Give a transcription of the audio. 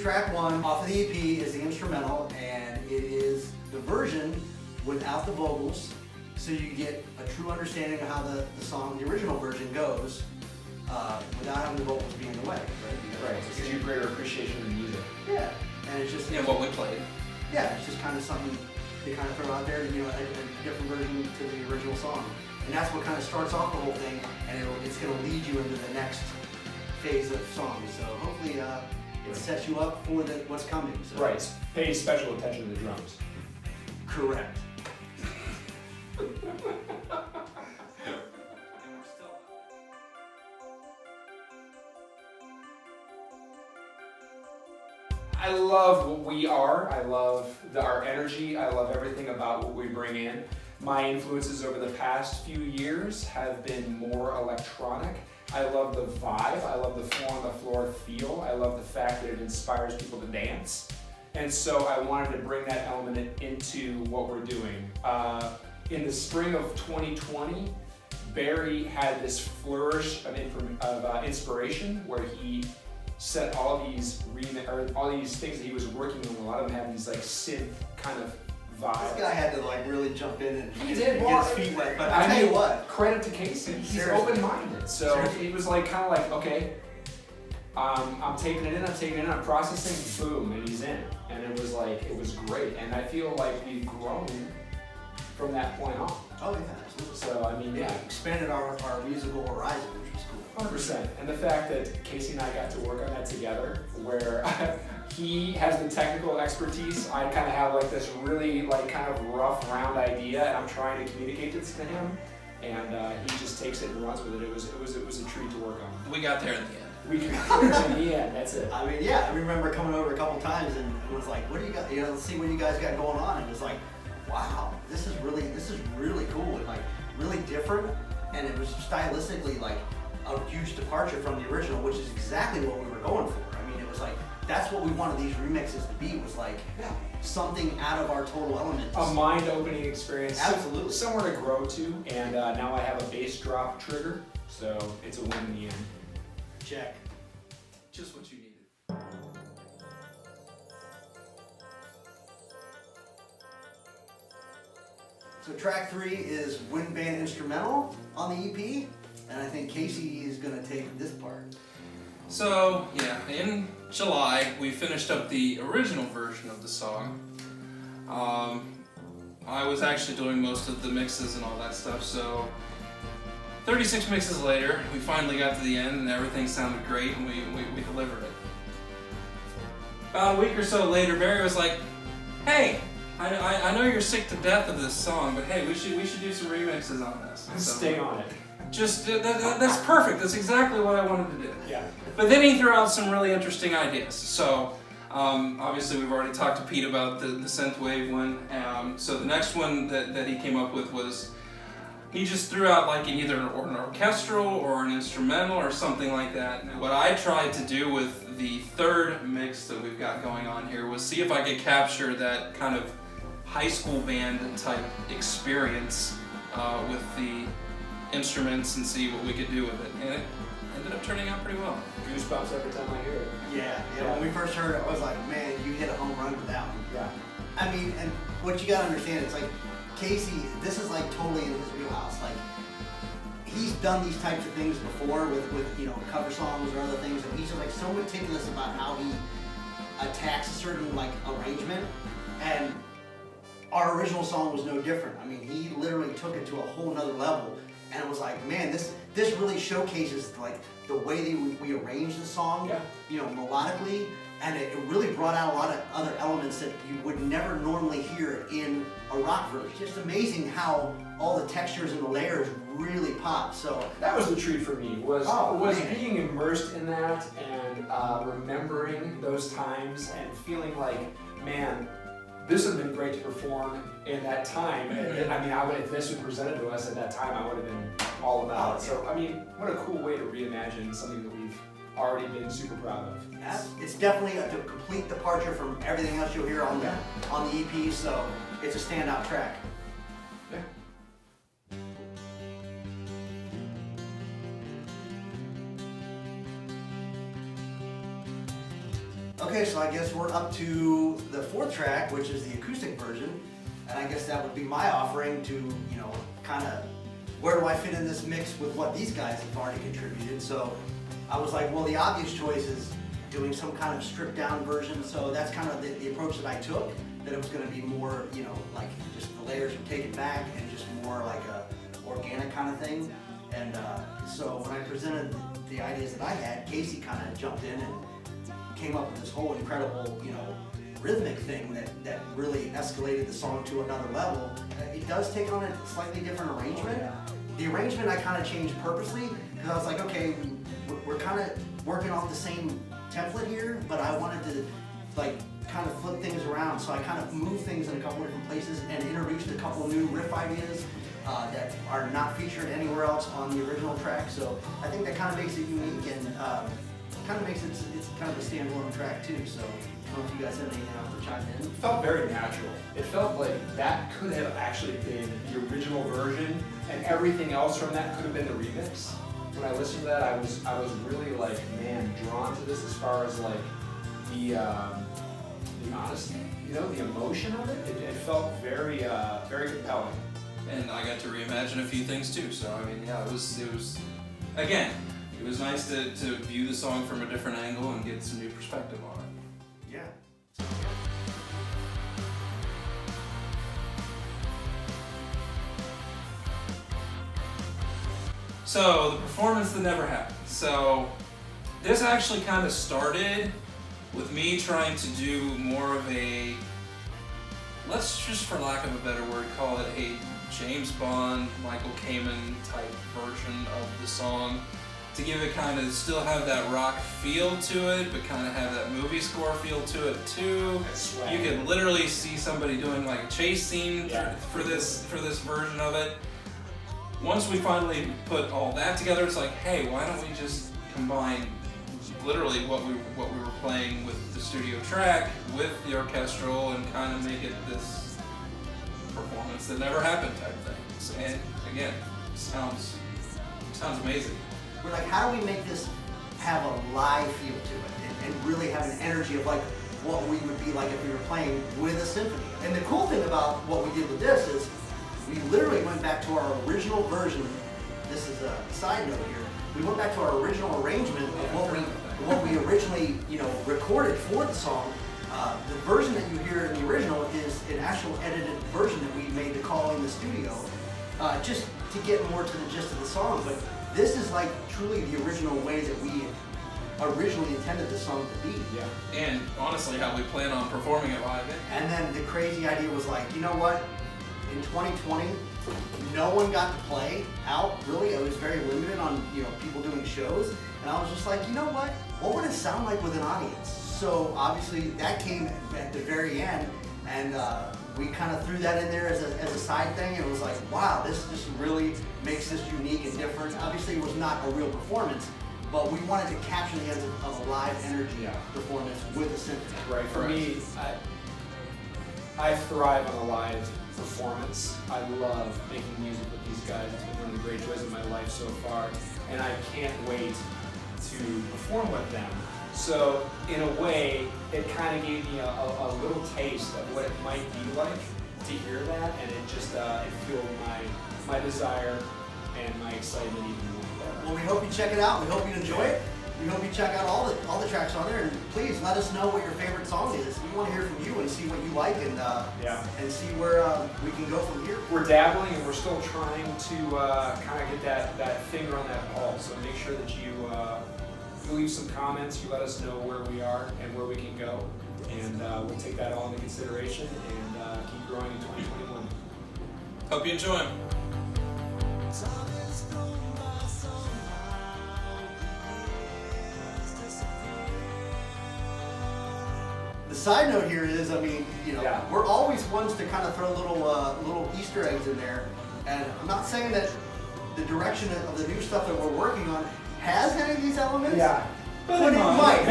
track 1 off of the EP is the instrumental, and it is the version without the vocals, so you get a true understanding of how the song, the original version, goes without having the vocals be in the way. Right? Right. It gives you a greater appreciation of the music. Yeah. And it's just what we played. Yeah, it's just kind of something they kind of throw out there, you know, a different version to the original song. And that's what kind of starts off the whole thing, and it's going to lead you into the next phase of songs. So hopefully it sets you up for what's coming. So. Right. Pay special attention to the drums. Correct. I love what we are. I love our energy. I love everything about what we bring in. My influences over the past few years have been more electronic. I love the vibe. I love the floor on the floor feel. I love the fact that it inspires people to dance. And so I wanted to bring that element into what we're doing. In the spring of 2020, Barry had this flourish of inspiration where he set all these things that he was working on. A lot of them had these like synth kind of vibe. This guy had to like really jump in and he get his feet wet. But I tell you what, credit to Casey. He's Seriously. open-minded. So Seriously. it was like kind of like, okay, I'm taking it in, I'm processing, boom, and he's in. And it was great. And I feel like we've grown from that point on. Oh yeah, absolutely. So I mean, yeah. Expanded our musical horizon, which was cool. 100%. And the fact that Casey and I got to work on that together, where he has the technical expertise, I kind of have like this really like kind of rough round idea, and I'm trying to communicate this to him, and he just takes it and runs with it. It was a treat to work on. We got there in the end. We got there in the end. That's it. I mean, yeah, I remember coming over a couple times and it was like, what do you got? You know, let's see what you guys got going on. And it was like, wow, this is really cool and like really different. And it was stylistically like a huge departure from the original, which is exactly what we were going for. I mean, it was like, that's what we wanted these remixes to be, was like something out of our total elements. A mind-opening experience. Absolutely. Somewhere to grow to, and now I have a bass drop trigger, so it's a win in the end. Check. Just what you needed. So track 3 is Wind Band Instrumental on the EP, and I think Casey is gonna take this part. So, yeah, in July, we finished up the original version of the song. I was actually doing most of the mixes and all that stuff, so 36 mixes later, we finally got to the end and everything sounded great and we delivered it. About a week or so later, Barry was like, hey, I know you're sick to death of this song, but hey, we should do some remixes on this. So, Stay on it. just that's perfect. That's exactly what I wanted to do. Yeah. But then he threw out some really interesting ideas. So obviously we've already talked to Pete about the synthwave one. So the next one that he came up with was, he just threw out like either an orchestral or an instrumental or something like that. And what I tried to do with the third mix that we've got going on here was see if I could capture that kind of high school band type experience with the instruments and see what we could do with it. And it ended up turning out pretty well. Goosebumps every time I hear it. Yeah. When we first heard it, I was like, man, you hit a home run with that one. Yeah. I mean, and what you gotta understand, it's like, Casey, this is like totally in his wheelhouse. Like, he's done these types of things before with you know, cover songs or other things, and he's just like so meticulous about how he attacks a certain like arrangement. And our original song was no different. I mean, he literally took it to a whole nother level, and it was like, man, this really showcases like the way that we arranged the song, you know, melodically, and it really brought out a lot of other elements that you would never normally hear in a rock version. It's just amazing how all the textures and the layers really pop. So that was the treat for me, was man. being immersed in that and remembering those times and feeling like, man, this would have been great to perform in that time. And I mean, if this was presented to us at that time, I would have been all about it. So, I mean, what a cool way to reimagine something that we've already been super proud of. it's definitely a complete departure from everything else you'll hear on the EP. So it's a standout track. Yeah. Okay, Okay, so I guess we're up to the 4th track, which is the acoustic version. And I guess that would be my offering to, you know, kind of, where do I fit in this mix with what these guys have already contributed? So I was like, well, the obvious choice is doing some kind of stripped down version. So that's kind of the approach that I took, that it was going to be more, you know, like just the layers were taken back and just more like a organic kind of thing. And so when I presented the ideas that I had, Casey kind of jumped in and came up with this whole incredible, you know, rhythmic thing that really escalated the song to another level. It does take on a slightly different arrangement. The arrangement I kind of changed purposely because I was like, okay, we're kind of working off the same template here, but I wanted to like kind of flip things around. So I kind of moved things in a couple different places and introduced a couple new riff ideas that are not featured anywhere else on the original track. So I think that kind of makes it unique and kind of makes it, it's kind of a standalone track too. So I don't know if you guys have anything else to chime in. It felt very natural. It felt like that could have actually been the original version, and everything else from that could have been the remix. When I listened to that, I was really like, man, drawn to this as far as like the honesty, you know, the emotion of it. It felt very very compelling. And I got to reimagine a few things too. So I mean, yeah, it was again, it was nice to view the song from a different angle and get some new perspective on it. Yeah. So the performance that never happened. So this actually kind of started with me trying to do more of a, let's just for lack of a better word, call it a James Bond, Michael Kamen type version of the song, to give it kind of still have that rock feel to it, but kind of have that movie score feel to it too. You could literally see somebody doing like a chase scene for this version of it. Once we finally put all that together, it's like, hey, why don't we just combine literally what we were playing with the studio track with the orchestral and kind of make it this performance that never happened type thing. And again, sounds amazing. We're like, how do we make this have a live feel to it and really have an energy of like what we would be like if we were playing with a symphony? And the cool thing about what we did with this is we literally went back to our original version. This is a side note here. We went back to our original arrangement of what we originally, you know, recorded for the song. The version that you hear in the original is an actual edited version that we made to call in the studio, just to get more to the gist of the song. But this is like truly the original way that we originally intended the song to be. Yeah. And honestly, how we plan on performing it live. And then the crazy idea was like, you know what? In 2020, no one got to play out, really. It was very limited on, you know, people doing shows. And I was just like, you know what? What would it sound like with an audience? So obviously that came at the very end, and we kind of threw that in there as a side thing, and it was like, wow, this just really makes this unique and different. Obviously it was not a real performance, but we wanted to capture the essence of a live energy performance with a symphony. Right. For me, I thrive on a live performance. I love making music with these guys. It's been one of the great joys of my life so far, and I can't wait to perform with them. So in a way, it kind of gave me a little taste of what it might be like to hear that, and it just it fueled my desire and my excitement even more. Well, we hope you check it out. We hope you enjoy it. We hope you check out all the tracks on there, and please let us know what your favorite song is. We want to hear from you and see what you like, and see where we can go from here. We're dabbling, and we're still trying to kind of get that finger on that pulse. So make sure that you leave some comments. You let us know where we are and where we can go, and we'll take that all into consideration and keep growing in 2021. Hope you enjoy them. The side note here is, I mean, you know, we're always ones to kind of throw little Easter eggs in there, and I'm not saying that the direction of the new stuff that we're working on has any of these elements, but it might.